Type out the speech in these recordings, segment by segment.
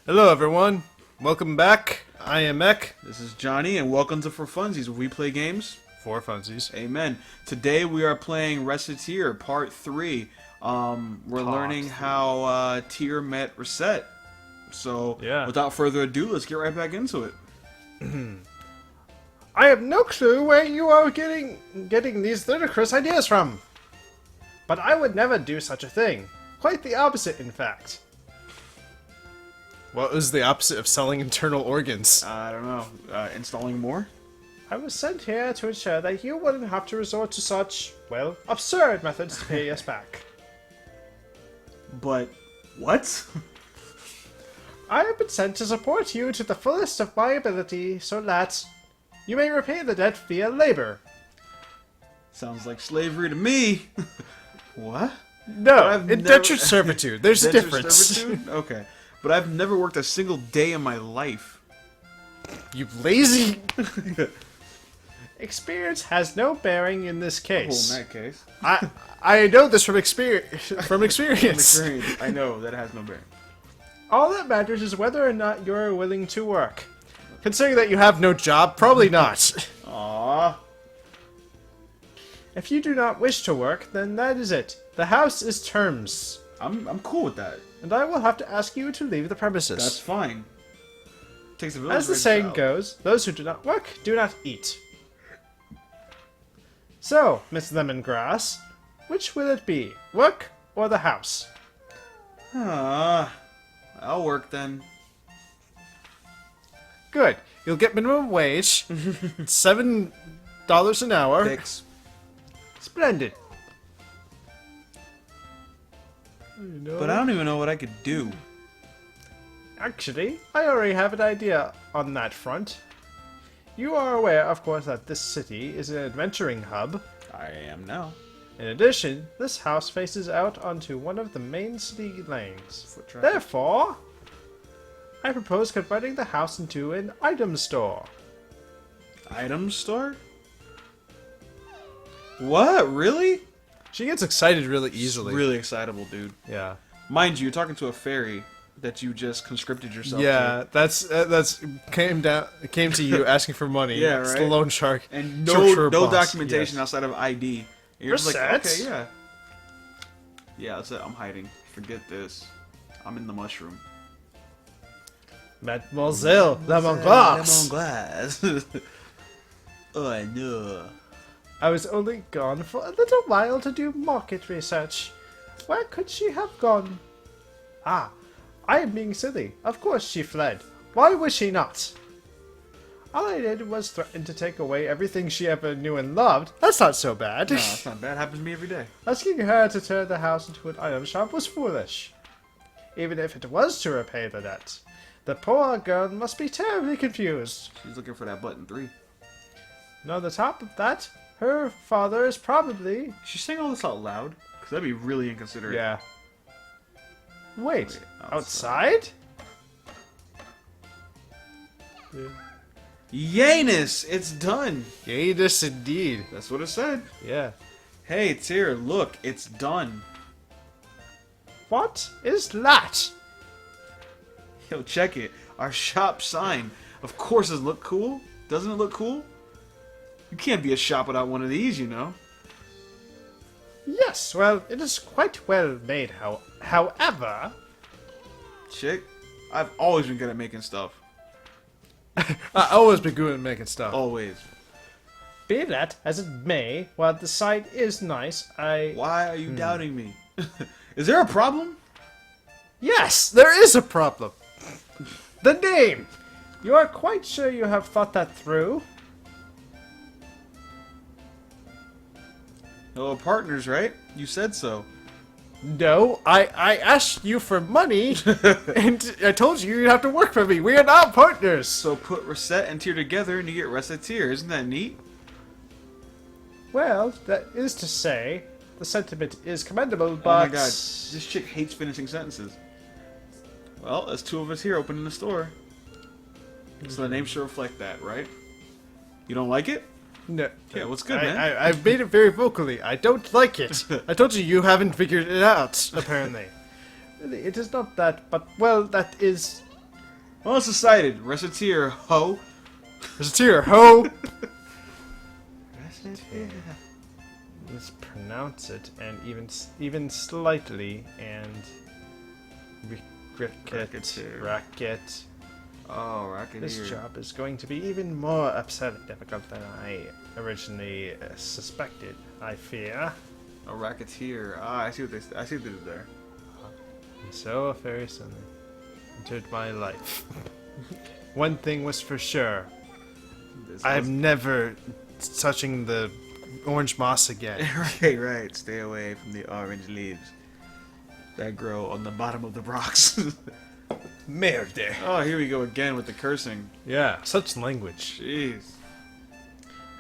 Hello everyone, welcome back. I am Mech. This is Johnny, and welcome to 4funzees, where we play games. 4funzees. Amen. Today we are playing Recettear, Part 3. We're learning how Tier met Reset. So, Yeah. without further ado, let's get right back into it. I have no clue where you are getting these ludicrous ideas from. But I would never do such a thing. Quite the opposite, in fact. What was the opposite of selling internal organs? I don't know. Installing more? I was sent here to ensure that you wouldn't have to resort to such, well, absurd methods to pay us back. But, what? I have been sent to support you to the fullest of my ability so that you may repay the debt via labor. Sounds like slavery to me. What? No, indentured servitude. There's a Indentured difference. servitude? Okay. But I've never worked a single day in my life. You lazy... Experience has no bearing in this Well, in case. that case. I know this from experience. From experience. I know, that has no bearing. All that matters is whether or not you're willing to work. Considering that you have no job, probably not. Aww. If you do not wish to work, then that is it. The house is terms. I'm cool with that. And I will have to ask you to leave the premises. That's fine. Takes a village As the to raise a saying child. goes, those who do not work do not eat. So, Miss Lemongrass, which will it be? Work or the house? I'll work then. Good. You'll get minimum wage, $7 an hour. Fix. Splendid. But I don't even know what I could do. Actually, I already have an idea on that front. You are aware, of course, that this city is an adventuring hub. I am now. In addition, this house faces out onto one of the main city lanes. Foot traffic. Therefore, I propose converting the house into an item store. Item store? What? Really? She gets excited really easily. Really excitable, dude. Yeah. Mind you, you're talking to a fairy that you just conscripted yourself Yeah, to. that's came to you asking for money. Yeah, It's right? the loan shark. And Sure, no boss. documentation Yes. outside of ID. And you're just like, Reset? okay, yeah. Yeah, that's it. I'm hiding. Forget this. I'm in the mushroom. Mademoiselle Lemongrass. Lemongrass. Oh, no. I was only gone for a little while to do market research. Where could she have gone? Ah, I am being silly. Of course she fled. Why would she not? All I did was threaten to take away everything she ever knew and loved. That's not so bad. No, that's not bad. Happens to me every day. Asking her to turn the house into an item shop was foolish. Even if it was to repay the debt. The poor girl must be terribly confused. She's looking for that button 3. And on the top of that, her father is probably... She's saying all this out loud? Because that'd be really inconsiderate. Yeah. Wait, Wait, outside? Yanus! It's done! Yay, this indeed. That's what it said. Yeah. Hey, Tyr, look, it's done. What is that? Yo, check it. Our shop sign. Of course it look cool. Doesn't it look cool? You can't be a shop without one of these, you know. Yes, well, it is quite well made, however... Chick, I've always been good at making stuff. I've always been good at making stuff. Always. Be that as it may, while the site is nice, Why are you doubting me? Is there a problem? Yes, there is a problem. The name! You are quite sure you have thought that through? No, partners, right? You said so. No, I asked you for money, and I told you you'd have to work for me. We are not partners. So put Reset and Tier together and you get Recettear. Isn't that neat? Well, that is to say, the sentiment is commendable, but... Oh my god, this chick hates finishing sentences. Well, there's 2 of us here opening the store. So the name should reflect that, right? You don't like it? No. Yeah, what's good, man? I've made it very vocally. I don't like it. I told you haven't figured it out, apparently. Really, it is not that, but, well, that is Once decided. Recettear, ho. Recettear, ho! Let's pronounce it, and even slightly, and Recettear. racket. Oh, Recettear. This job is going to be even more upsetting difficult than I originally suspected. I fear. A Recettear. Ah, I see what they did there. And so very suddenly entered my life. One thing was for sure. I'm never touching the orange moss again. Right. Stay away from the orange leaves that grow on the bottom of the rocks. Merde. Oh, here we go again with the cursing. Yeah, such language. Jeez.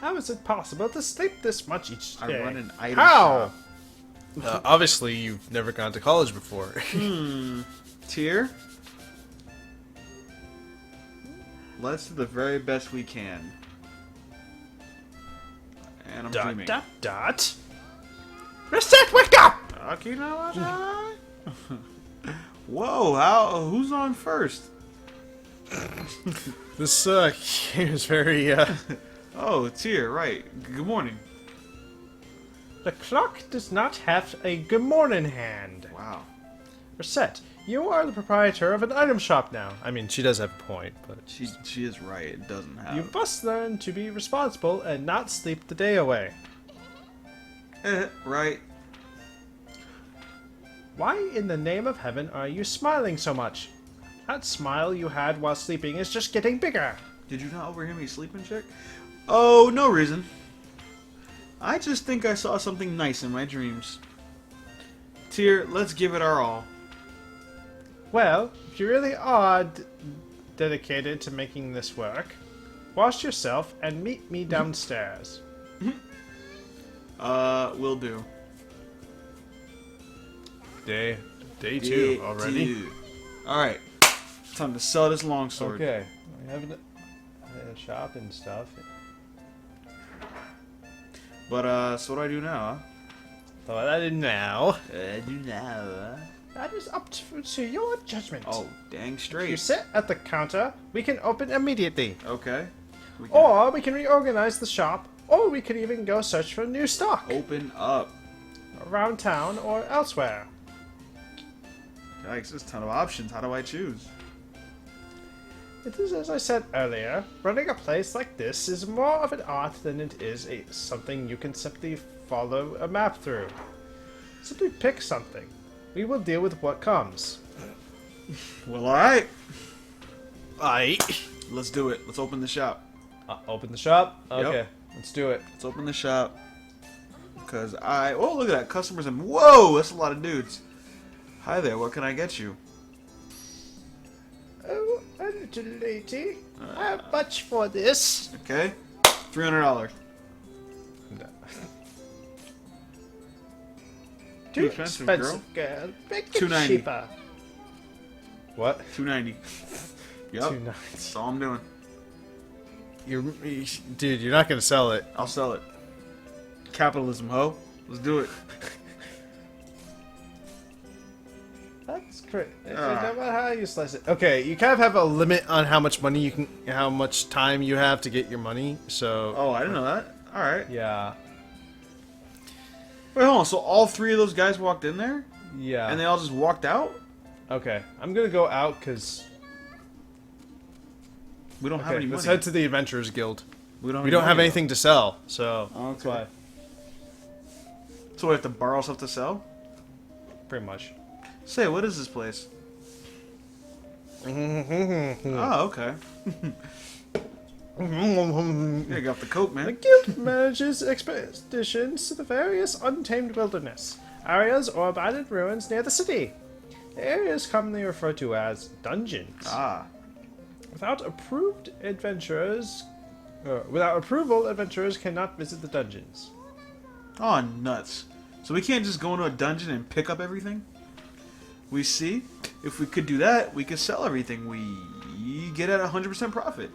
How is it possible to sleep this much each day? I run an item How? shop. Obviously, you've never gone to college before. Tier? Let's do the very best we can. And I'm dreaming. Dot. Reset, wake up! Whoa, who's on first? This game is very Oh, Tier, right. Good morning. The clock does not have a good morning hand. Wow. Reset, you are the proprietor of an item shop now. I mean, she does have a point, but She is right. It doesn't have. you must learn to be responsible and not sleep the day away. Right. Why in the name of heaven are you smiling so much? That smile you had while sleeping is just getting bigger. Did you not overhear me sleeping, chick? Oh, no reason. I just think I saw something nice in my dreams. Tier, let's give it our all. Well, if you really are dedicated to making this work, wash yourself and meet me downstairs. Will do. Day 2 already? Alright. Time to sell this longsword. Okay. We have a shop and stuff. But, so what do I do now, So what I do now, That is up to your judgment. Oh, dang If straight. you sit at the counter, we can open immediately. Okay. We can Or we can reorganize the shop, or we could even go search for new stock. open up. Around town or elsewhere. Yikes, there's a ton of options. How do I choose? It is as I said earlier, running a place like this is more of an art than it is something you can simply follow a map through. Simply pick something. We will deal with what comes. Well, alright. Aight. Let's do it. Let's open the shop. Open the shop? Okay, Yep. let's do it. Let's open the shop. Because oh, look at that. Customers and... Whoa, that's a lot of dudes. Hi there, what can I get you? Oh, a little lady. How much for this? Okay. $300. Too expensive, expensive, girl. Make it $2.90. cheaper. What? $2.90. Yep. $2.90. That's all I'm doing. Dude, you're not gonna sell it. I'll sell it. Capitalism, ho. Let's do it. That's great. No matter how you slice it. Okay, you kind of have a limit on how much money you can, how much time you have to get your money. So. Oh, I didn't know that. All right. Yeah. Wait, hold on. So all three of those guys walked in there, Yeah. and they all just walked out? Okay, I'm gonna go out because. We don't have Okay, any money. let's head to the Adventurers Guild. We don't We don't have money, anything to sell, so that's Okay. why. though. So we have to borrow stuff to sell? Pretty much. Say, what is this place? The Oh, okay. Yeah, got the coat, man. guild manages expeditions to the various untamed wilderness areas or abandoned ruins near the city. The area is commonly referred to as dungeons. Ah. Without approval, adventurers cannot visit the dungeons. Oh, nuts. So we can't just go into a dungeon and pick up everything? We see, if we could do that, we could sell everything. We get at 100% profit.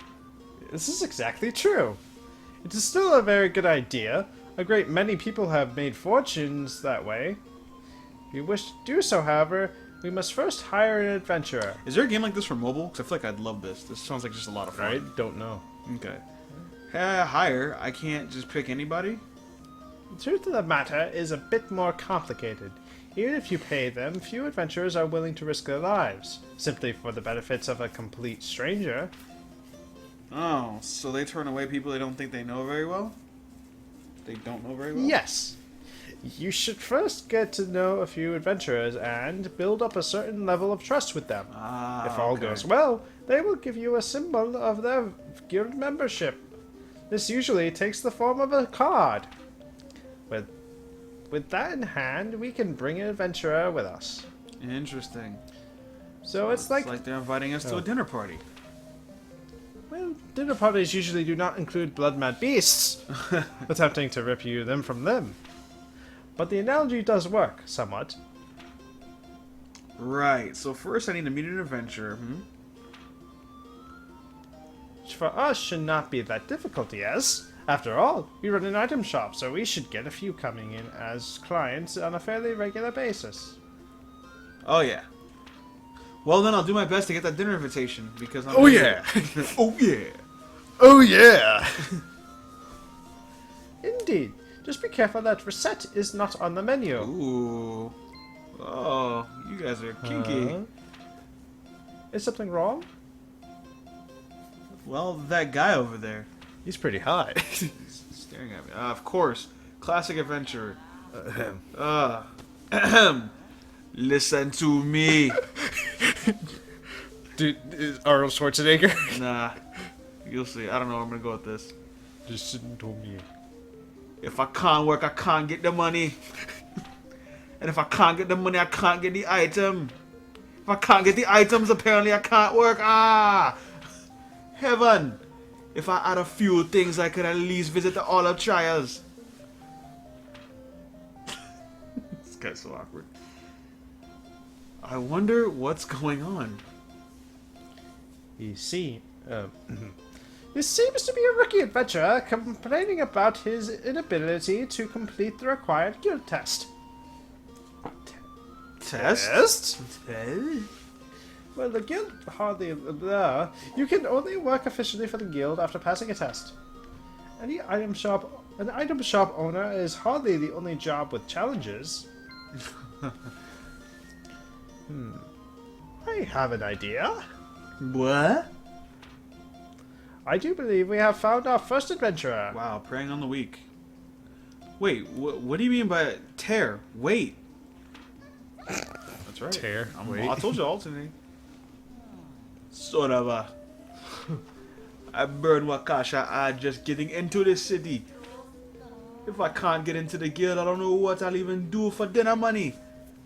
This is exactly true. It is still a very good idea. A great many people have made fortunes that way. If you wish to do so, however, We must first hire an adventurer. Is there a game like this for mobile? Because I feel like I'd love this. This sounds like just a lot of fun. I don't know. Okay. Hire? I can't just pick anybody? The truth of the matter is a bit more complicated. Even if you pay them, few adventurers are willing to risk their lives, simply for the benefits of a complete stranger. Oh, so they turn away people they don't think they know very well? They don't know very well? Yes. You should first get to know a few adventurers and build up a certain level of trust with them. If all goes well, they will give you a symbol of their guild membership. This usually takes the form of a card. With that in hand, we can bring an adventurer with us. Interesting. So it's like they're inviting us to a dinner party. Well, dinner parties usually do not include blood-mad beasts, attempting to rip you them from them. But the analogy does work, somewhat. Right, so first I need to meet an adventurer. Which for us should not be that difficult, yes? After all, we run an item shop, so we should get a few coming in as clients on a fairly regular basis. Oh yeah. Well then I'll do my best to get that dinner invitation, because I'm... Oh yeah! Oh yeah! Oh yeah! Indeed. Just be careful that Recette is not on the menu. Ooh. Oh, you guys are kinky. Is something wrong? Well, that guy over there. He's pretty hot. He's staring at me. Of course. Classic adventurer. Listen to me. Dude, is Arnold Schwarzenegger? Nah. You'll see. I don't know where I'm going to go with this. Listen to me. If I can't work, I can't get the money. And if I can't get the money, I can't get the item. If I can't get the items, apparently I can't work. Heaven. If I had a few things, I could at least visit the Olive Trials. This guy's so awkward. I wonder what's going on. You see, this seems to be a rookie adventurer complaining about his inability to complete the required guild test. Test? Well, the guild hardly... you can only work officially for the guild after passing a test. An item shop owner is hardly the only job with challenges. I have an idea. What? I do believe we have found our first adventurer. Wow, preying on the weak. Wait, what do you mean by tear? Wait. That's right. Tear. I told you alternate. Son of a... I burn Wakasha just getting into the city. If I can't get into the guild, I don't know what I'll even do for dinner money.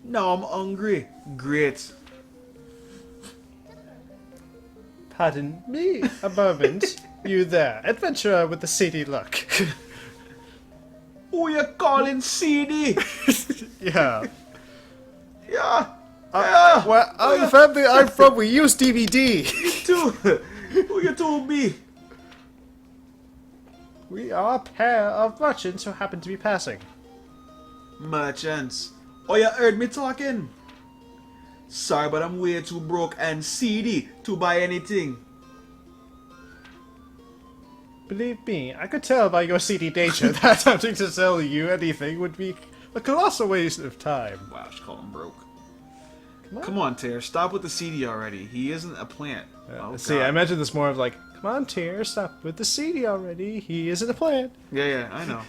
Now I'm hungry. Great. Pardon me a moment. You there, adventurer with the seedy look. Who you calling CD? Yeah. Yeah. Well, the family I'm from, we use DVD. Who you told me? We are a pair of merchants who happen to be passing. Merchants. Oh, you heard me talking? Sorry, but I'm way too broke and seedy to buy anything. Believe me, I could tell by your seedy nature that attempting to sell you anything would be a colossal waste of time. Wow, she called him broke. Come on, Tear. Stop with the CD already. He isn't a plant. Oh, see, God. I imagine this more of like, come on, Tear, stop with the seedy already. He isn't a plant. Yeah, I know.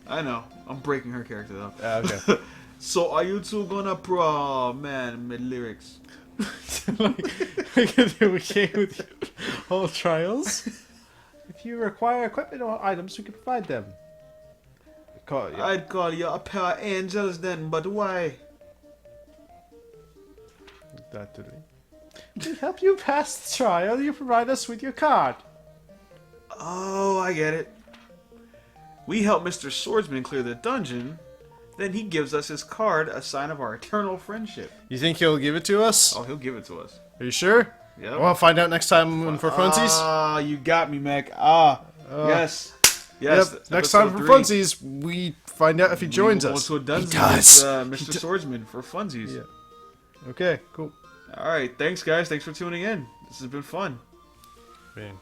I know. I'm breaking her character, though. Okay. So, are you two gonna pro... man, mid-lyrics. We can do a game with you. All trials. If you require equipment or items, we can provide them. I'd call you a pair of angels then, but why? We help you pass the trial, you provide us with your card. Oh, I get it. We help Mr. Swordsman clear the dungeon, then he gives us his card, a sign of our eternal friendship. You think he'll give it to us? Oh, he'll give it to us. Are you sure? Yep. We'll find out next time on 4funzees. Ah, you got me, Mac. Yes. Yes. Yep. Next time for funsies, we find out if he joins us. He does. He does. Mr. Swordsman for funsies. Yeah. Okay, cool. Alright, thanks guys. Thanks for tuning in. This has been fun. I mean,